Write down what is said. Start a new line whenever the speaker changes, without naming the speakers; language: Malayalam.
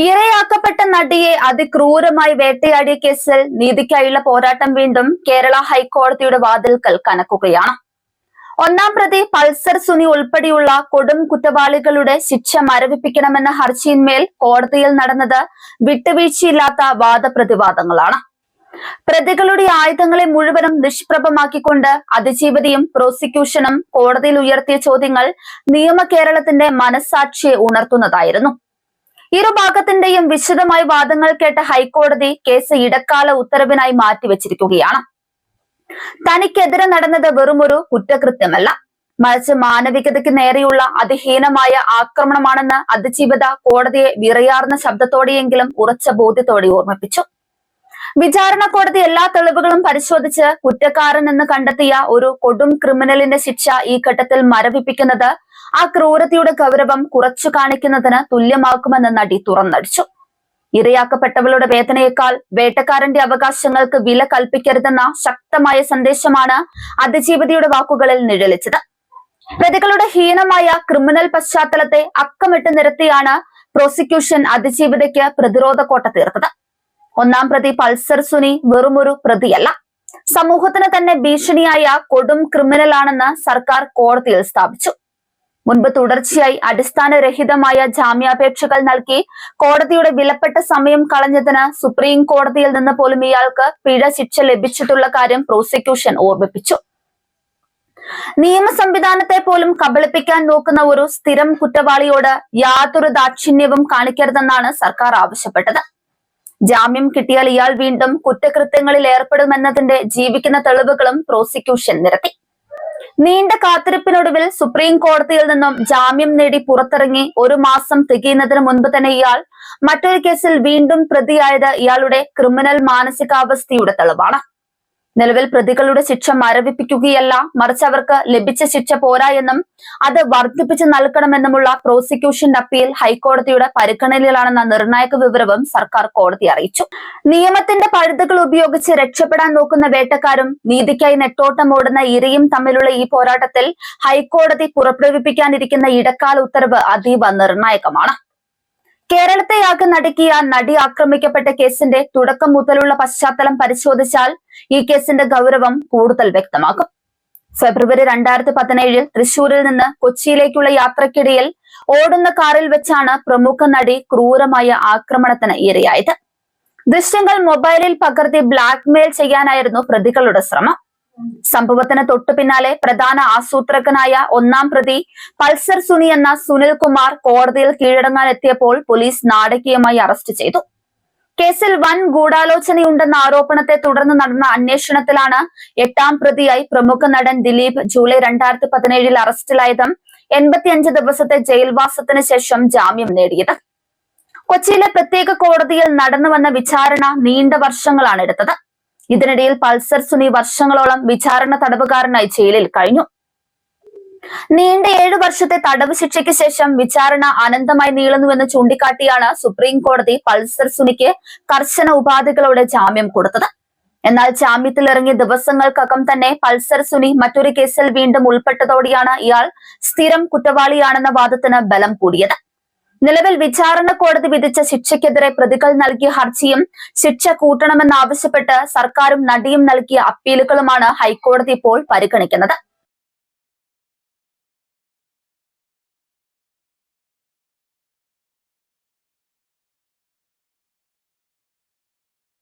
ഇരയാക്കപ്പെട്ട നടിയെ അതിക്രൂരമായി വേട്ടയാടിയ കേസിൽ നീതിക്കായുള്ള പോരാട്ടം വീണ്ടും കേരള ഹൈക്കോടതിയുടെ വാതിൽക്കൽ കനക്കുകയാണ്. ഒന്നാം പ്രതി പൾസർ സുനി ഉൾപ്പെടെയുള്ള കൊടും കുറ്റവാളികളുടെ ശിക്ഷ മരവിപ്പിക്കണമെന്ന ഹർജിയിന്മേൽ കോടതിയിൽ നടന്നത് വിട്ടുവീഴ്ചയില്ലാത്ത വാദപ്രതിവാദങ്ങളാണ്. പ്രതികളുടെ ആയുധങ്ങളെ മുഴുവനും നിഷ്പ്രഭമാക്കിക്കൊണ്ട് അതിജീവിതയും പ്രോസിക്യൂഷനും കോടതിയിൽ ഉയർത്തിയ ചോദ്യങ്ങൾ നിയമ കേരളത്തിന്റെ മനസ്സാക്ഷിയെ ഉണർത്തുന്നതായിരുന്നു. ഇരുഭാഗത്തിന്റെയും വിശദമായ വാദങ്ങൾ കേട്ട ഹൈക്കോടതി കേസ് ഇടക്കാല ഉത്തരവിനായി മാറ്റിവെച്ചിരിക്കുകയാണ്. തനിക്കെതിരെ നടന്നത് വെറുമൊരു കുറ്റകൃത്യമല്ല, മറിച്ച് മാനവികതയ്ക്ക് നേരെയുള്ള അതിഹീനമായ ആക്രമണമാണെന്ന് അതിജീവിത കോടതിയെ വിറയാർന്ന ശബ്ദത്തോടെയെങ്കിലും ഉറച്ച ബോധ്യത്തോടെ ഓർമ്മിപ്പിച്ചു. വിചാരണ കോടതി എല്ലാ തെളിവുകളും പരിശോധിച്ച് കുറ്റക്കാരനെന്ന് കണ്ടെത്തിയ ഒരു കൊടും ക്രിമിനലിന്റെ ശിക്ഷ ഈ ഘട്ടത്തിൽ മരവിപ്പിക്കുന്നത് ആ ക്രൂരതയുടെ ഗൗരവം കുറച്ചു കാണിക്കുന്നതിന് തുല്യമാക്കുമെന്ന് നടി തുറന്നടിച്ചു. ഇരയാക്കപ്പെട്ടവളുടെ വേദനയേക്കാൾ വേട്ടക്കാരന്റെ അവകാശങ്ങൾക്ക് വില കൽപ്പിക്കരുതെന്ന ശക്തമായ സന്ദേശമാണ് അതിജീവിതയുടെ വാക്കുകളിൽ നിഴലിച്ചത്. പ്രതികളുടെ ഹീനമായ ക്രിമിനൽ പശ്ചാത്തലത്തെ അക്കമിട്ട് നിരത്തിയാണ് പ്രോസിക്യൂഷൻ അതിജീവിതയ്ക്ക് പ്രതിരോധ കോട്ട തീർത്തത്. ഒന്നാം പ്രതി പൾസർ സുനി വെറുമൊരു പ്രതിയല്ല, സമൂഹത്തിന് തന്നെ ഭീഷണിയായ കൊടും ക്രിമിനലാണെന്ന് സർക്കാർ കോടതിയിൽ സ്ഥാപിച്ചു. മുൻപ് തുടർച്ചയായി അടിസ്ഥാനരഹിതമായ ജാമ്യാപേക്ഷകൾ നൽകി കോടതിയുടെ വിലപ്പെട്ട സമയം കളഞ്ഞതിന് സുപ്രീം കോടതിയിൽ നിന്ന് പോലും ഇയാൾക്ക് പിഴ ശിക്ഷ ലഭിച്ചിട്ടുള്ള കാര്യം പ്രോസിക്യൂഷൻ ഓർമ്മിപ്പിച്ചു. നിയമ സംവിധാനത്തെ പോലും കബളിപ്പിക്കാൻ നോക്കുന്ന ഒരു സ്ഥിരം കുറ്റവാളിയോട് യാതൊരു ദാക്ഷിണ്യവും കാണിക്കരുതെന്നാണ് സർക്കാർ ആവശ്യപ്പെട്ടത്. ജാമ്യം കിട്ടിയാൽ ഇയാൾ വീണ്ടും കുറ്റകൃത്യങ്ങളിൽ ഏർപ്പെടുമെന്നതിന്റെ ജീവിക്കുന്ന തെളിവുകളും പ്രോസിക്യൂഷൻ നിരത്തി. നീണ്ട കാത്തിരിപ്പിനൊടുവിൽ സുപ്രീം കോടതിയിൽ നിന്നും ജാമ്യം നേടി പുറത്തിറങ്ങി ഒരു മാസം തികയുന്നതിന് മുൻപ് തന്നെ ഇയാൾ മറ്റൊരു കേസിൽ വീണ്ടും പ്രതിയായത് ഇയാളുടെ ക്രിമിനൽ മാനസികാവസ്ഥയുടെ തെളിവാണ്. നിലവിൽ പ്രതികളുടെ ശിക്ഷ മരവിപ്പിക്കുകയല്ല, മറിച്ച് അവർക്ക് ലഭിച്ച ശിക്ഷ പോരാ എന്നും അത് വർദ്ധിപ്പിച്ചു നൽകണമെന്നുമുള്ള പ്രോസിക്യൂഷന്റെ അപ്പീൽ ഹൈക്കോടതിയുടെ പരിഗണനയിലാണെന്ന നിർണായക വിവരവും സർക്കാർ കോടതിയെ അറിയിച്ചു. നിയമത്തിന്റെ പഴുതുകൾ ഉപയോഗിച്ച് രക്ഷപ്പെടാൻ നോക്കുന്ന വേട്ടക്കാരും നീതിക്കായി നെട്ടോട്ടമോടുന്ന ഇരയും തമ്മിലുള്ള ഈ പോരാട്ടത്തിൽ ഹൈക്കോടതി പുറപ്പെടുവിപ്പിക്കാനിരിക്കുന്ന ഇടക്കാല ഉത്തരവ് അതീവ നിർണായകമാണ്. കേരളത്തെയാകെ നടുക്കിയ നടി ആക്രമിക്കപ്പെട്ട കേസിന്റെ തുടക്കം മുതലുള്ള പശ്ചാത്തലം പരിശോധിച്ചാൽ ഈ കേസിന്റെ ഗൗരവം കൂടുതൽ വ്യക്തമാകും. ഫെബ്രുവരി 2017 തൃശൂരിൽ നിന്ന് കൊച്ചിയിലേക്കുള്ള യാത്രക്കിടയിൽ ഓടുന്ന കാറിൽ വെച്ചാണ് പ്രമുഖ നടി ക്രൂരമായ ആക്രമണത്തിന് ഇരയായത്. ദൃശ്യങ്ങൾ മൊബൈലിൽ പകർത്തി ബ്ലാക്ക്മെയിൽ ചെയ്യാനായിരുന്നു പ്രതികളുടെ ശ്രമം. സംഭവത്തിന് തൊട്ടു പിന്നാലെ പ്രധാന ആസൂത്രകനായ ഒന്നാം പ്രതി പൾസർ സുനി എന്ന സുനിൽ കുമാർ കോടതിയിൽ കീഴടങ്ങാനെത്തിയപ്പോൾ പോലീസ് നാടകീയമായി അറസ്റ്റ് ചെയ്തു. കേസിൽ വൻ ഗൂഢാലോചനയുണ്ടെന്ന ആരോപണത്തെ തുടർന്ന് നടന്ന അന്വേഷണത്തിലാണ് എട്ടാം പ്രതിയായി പ്രമുഖ നടൻ ദിലീപ് ജൂലൈ 2017 അറസ്റ്റിലായതും 85 ദിവസത്തെ ജയിൽവാസത്തിന് ശേഷം ജാമ്യം നേടിയത്. കൊച്ചിയിലെ പ്രത്യേക കോടതിയിൽ നടന്നുവന്ന വിചാരണ നീണ്ട വർഷങ്ങളാണ് എടുത്തത്. ഇതിനിടയിൽ പൾസർ സുനി വർഷങ്ങളോളം വിചാരണ തടവുകാരനായി ജയിലിൽ കഴിഞ്ഞു. നീണ്ട 7 വർഷത്തെ തടവ് ശിക്ഷയ്ക്ക് ശേഷം വിചാരണ അനന്തമായി നീളുന്നുവെന്ന് ചൂണ്ടിക്കാട്ടിയാണ് സുപ്രീം കോടതി പൾസർ സുനിക്ക് കർശന ഉപാധികളോടെ ജാമ്യം കൊടുത്തത്. എന്നാൽ ജാമ്യത്തിലിറങ്ങിയ ദിവസങ്ങൾക്കകം തന്നെ പൾസർ സുനി മറ്റൊരു കേസിൽ വീണ്ടും ഉൾപ്പെട്ടതോടെയാണ് ഇയാൾ സ്ഥിരം കുറ്റവാളിയാണെന്ന വാദത്തിന് ബലം കൂടിയത്. നിലവിൽ വിചാരണ കോടതി വിധിച്ച ശിക്ഷയ്ക്കെതിരെ പ്രതികൾ നൽകിയ ഹർജിയും ശിക്ഷ കൂട്ടണമെന്നാവശ്യപ്പെട്ട് സർക്കാരും നടിയും നൽകിയ അപ്പീലുകളുമാണ് ഹൈക്കോടതി ഇപ്പോൾ പരിഗണിക്കുന്നത്.